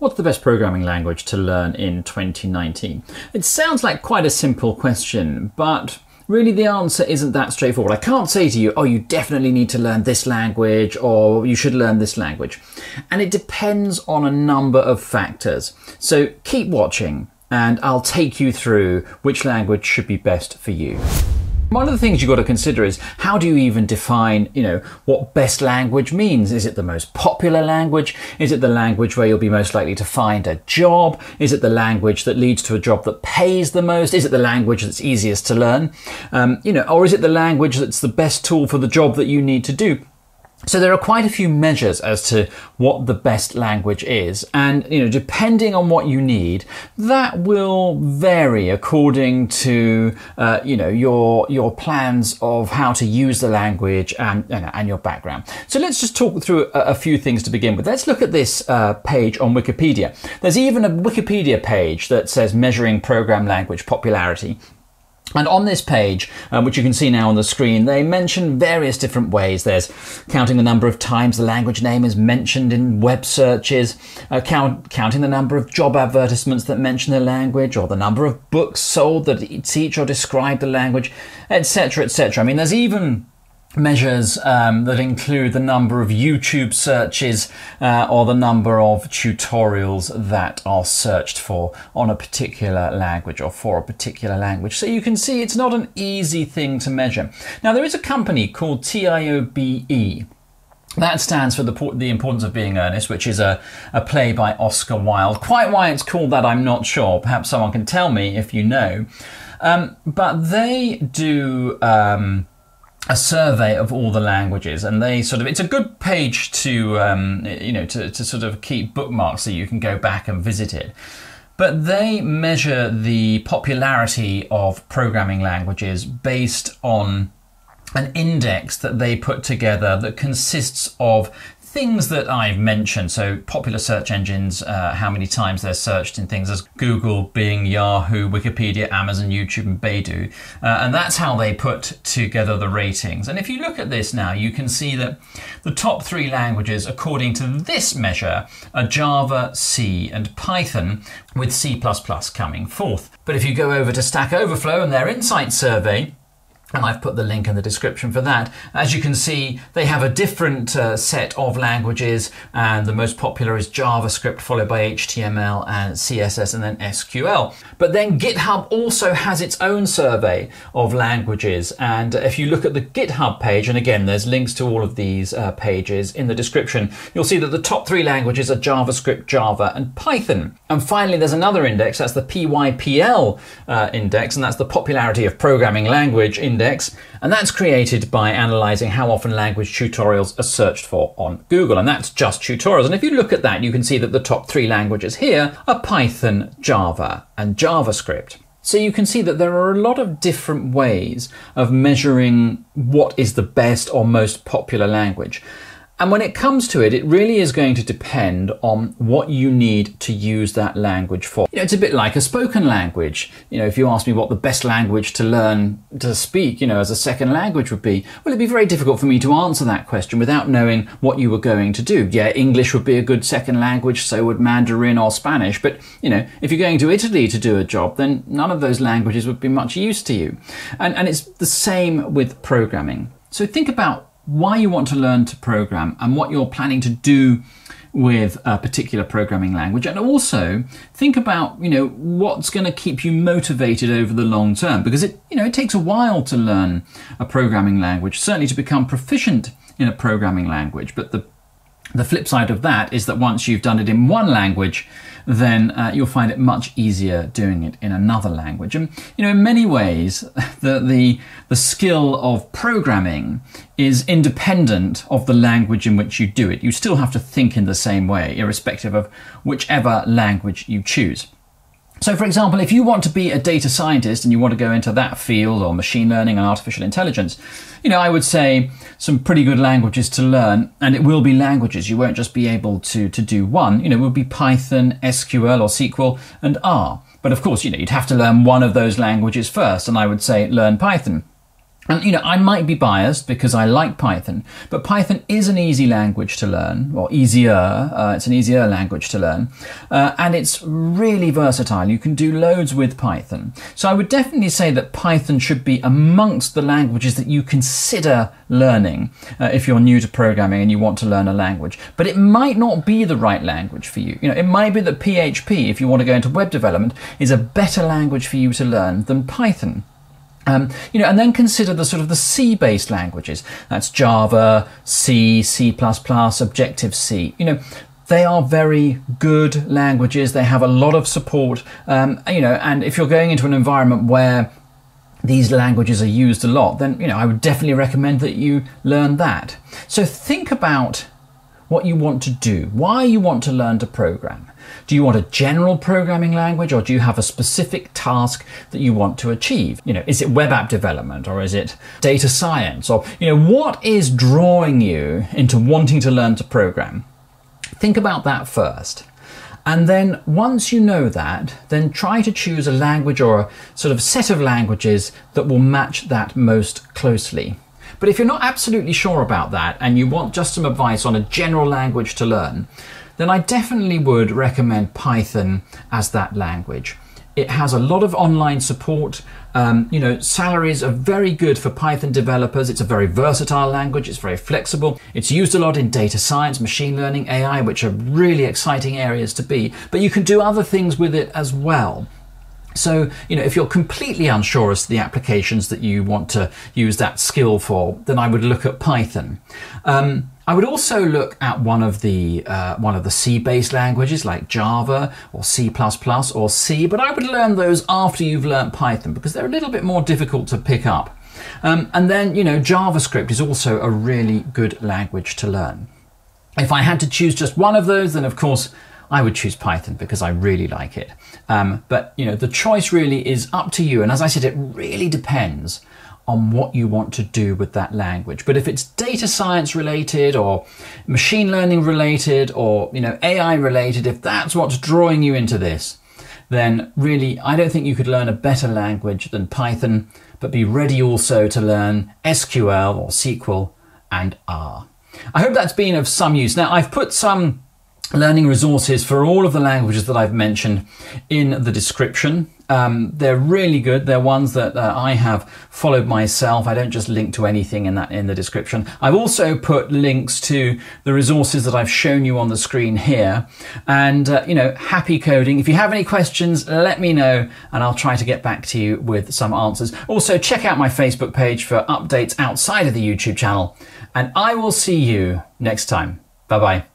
What's the best programming language to learn in 2019? It sounds like quite a simple question, but really the answer isn't that straightforward. I can't say to you, oh, you definitely need to learn this language or you should learn this language. And it depends on a number of factors. So keep watching and I'll take you through which language should be best for you. One of the things you've got to consider is how do you even define, what best language means? Is it the most popular language? Is it the language where you'll be most likely to find a job? Is it the language that leads to a job that pays the most? Is it the language that's easiest to learn? Or is it the language that's the best tool for the job that you need to do? So there are quite a few measures as to what the best language is, and depending on what you need, that will vary according to your plans of how to use the language and your background. So let's just talk through a few things to begin with. Let's look at this page on Wikipedia. There's even a Wikipedia page that says measuring program language popularity. And on this page, which you can see now on the screen, they mention various different ways. There's counting the number of times the language name is mentioned in web searches, counting the number of job advertisements that mention the language, or the number of books sold that teach or describe the language, etc., etc. I mean, there's even measures that include the number of YouTube searches or the number of tutorials that are searched for on a particular language or for a particular language. So you can see it's not an easy thing to measure. Now there is a company called TIOBE. That stands for the Importance of Being Earnest, which is a play by Oscar Wilde. Quite why it's called that, I'm not sure. Perhaps someone can tell me if you know. But they do a survey of all the languages, and it's a good page to sort of keep bookmarks so you can go back and visit it. But they measure the popularity of programming languages based on an index that they put together that consists of things that I've mentioned. So popular search engines, how many times they're searched in things as Google, Bing, Yahoo, Wikipedia, Amazon, YouTube, and Baidu. And that's how they put together the ratings. And if you look at this now, you can see that the top 3 languages, according to this measure, are Java, C, and Python, with C++ coming fourth. But if you go over to Stack Overflow and their Insight survey, and I've put the link in the description for that. As you can see, they have a different set of languages, and the most popular is JavaScript, followed by HTML and CSS, and then SQL. But then GitHub also has its own survey of languages, and if you look at the GitHub page, and again, there's links to all of these pages in the description, you'll see that the top 3 languages are JavaScript, Java, and Python. And finally, there's another index, that's the PYPL index, and that's the Popularity of Programming Language Index. And that's created by analysing how often language tutorials are searched for on Google, and that's just tutorials. And if you look at that, you can see that the top 3 languages here are Python, Java, and JavaScript. So you can see that there are a lot of different ways of measuring what is the best or most popular language. And when it comes to it, it really is going to depend on what you need to use that language for. It's a bit like a spoken language. If you ask me what the best language to learn to speak, as a second language would be, well, it'd be very difficult for me to answer that question without knowing what you were going to do. Yeah, English would be a good second language, so would Mandarin or Spanish. But, if you're going to Italy to do a job, then none of those languages would be much use to you. And it's the same with programming. So think about why you want to learn to program and what you're planning to do with a particular programming language, and also think about what's going to keep you motivated over the long term, because it takes a while to learn a programming language, certainly to become proficient in a programming language. But the flip side of that is that once you've done it in one language, then you'll find it much easier doing it in another language. And in many ways, the skill of programming is independent of the language in which you do it. You still have to think in the same way, irrespective of whichever language you choose. So for example, if you want to be a data scientist and you want to go into that field, or machine learning and artificial intelligence, I would say some pretty good languages to learn, and it will be languages. You won't just be able to do one. It will be Python, SQL or SQL, and R. But of course, you'd have to learn one of those languages first, and I would say learn Python. And, you know, I might be biased because I like Python, but Python is an easy language to learn, or easier. It's an easier language to learn, and it's really versatile. You can do loads with Python. So I would definitely say that Python should be amongst the languages that you consider learning if you're new to programming and you want to learn a language. But it might not be the right language for you. You know, it might be that PHP, if you want to go into web development, is a better language for you to learn than Python. You know, and then consider the sort of the C-based languages. That's Java, C, C++, Objective-C. You know, they are very good languages. They have a lot of support. You know, and if you're going into an environment where these languages are used a lot, then, you know, I would definitely recommend that you learn that. So think about what you want to do, why you want to learn to program. Do you want a general programming language, or do you have a specific task that you want to achieve? You know, is it web app development, or is it data science? Or, you know, what is drawing you into wanting to learn to program? Think about that first. And then once you know that, then try to choose a language or a sort of set of languages that will match that most closely. But if you're not absolutely sure about that and you want just some advice on a general language to learn, then I definitely would recommend Python as that language. It has a lot of online support. You know, salaries are very good for Python developers. It's a very versatile language. It's very flexible. It's used a lot in data science, machine learning, AI, which are really exciting areas to be. But you can do other things with it as well. So, you know, if you're completely unsure as to the applications that you want to use that skill for, then I would look at Python. I would also look at one of the C-based languages like Java or C++ or C, but I would learn those after you've learnt Python because they're a little bit more difficult to pick up. And then, you know, JavaScript is also a really good language to learn. If I had to choose just one of those, then of course I would choose Python because I really like it. But, you know, the choice really is up to you. And as I said, it really depends on what you want to do with that language. But if it's data science related or machine learning related or, you know, AI related, if that's what's drawing you into this, then really I don't think you could learn a better language than Python, but be ready also to learn SQL or SQL and R. I hope that's been of some use. Now, I've put some learning resources for all of the languages that I've mentioned in the description. They're really good. They're ones that I have followed myself. I don't just link to anything in the description. I've also put links to the resources that I've shown you on the screen here. And, you know, happy coding. If you have any questions, let me know and I'll try to get back to you with some answers. Also, check out my Facebook page for updates outside of the YouTube channel. And I will see you next time. Bye-bye.